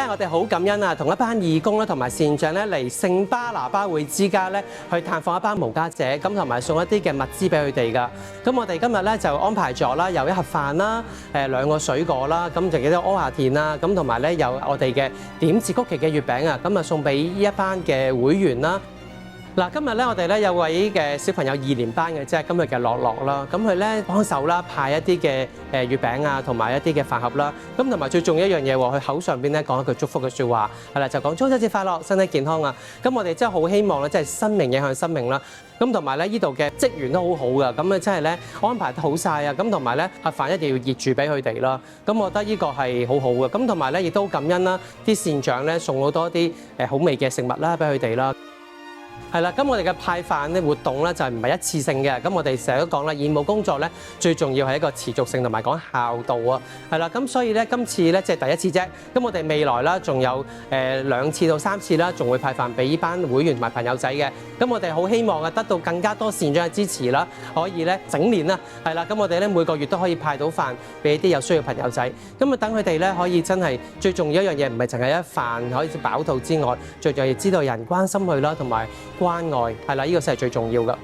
咧，我哋好感恩啊，同一班義工啦，同埋善長咧嚟聖巴拿巴會之家咧，去探訪一班無家者，咁同埋送一啲嘅物資俾佢哋噶。咁我哋今日咧就安排咗啦，有一盒飯啦，2個水果啦，咁就幾多柯夏田啦，咁同埋咧有我哋嘅點字曲奇嘅月餅啊，咁啊送俾呢一班嘅會員啦。嗱，今日咧我哋咧有位嘅小朋友2年班嘅啫，今日嘅樂樂啦，咁佢咧幫手啦派一啲嘅月餅啊，同埋一啲嘅飯盒啦，咁同埋最重要一樣嘢喎，佢口上邊咧講一句祝福嘅説話，係啦，就講中秋節快樂，身體健康啊！咁我哋真係好希望咧，即係生命影響生命啦。咁同埋咧，呢度嘅職員都好好噶，咁啊真係咧安排得好晒啊！咁同埋咧盒飯一定要熱住俾佢哋啦。咁我覺得呢個係好好嘅。咁同埋咧亦都好感恩啦，啲善長咧送好多啲好味嘅食物啦俾佢哋啦。係啦，咁我哋嘅派飯咧活動咧就唔係一次性嘅，咁我哋成日都講啦，義務工作咧最重要係一個持續性同埋講孝道啊，係啦，咁所以咧今次咧即係第一次啫，咁我哋未來啦仲有2次到3次啦，仲會派飯俾呢班會員同埋朋友仔嘅，咁我哋好希望啊得到更加多善長嘅支持啦，可以咧整年啦，係啦，咁我哋咧每個月都可以派到飯俾啲有需要嘅朋友仔，咁啊等佢哋咧可以真係最重要一樣嘢，唔係淨係一飯可以飽肚之外，最重要知道人關心佢啦，同埋關愛係啦，呢個先係最重要㗎。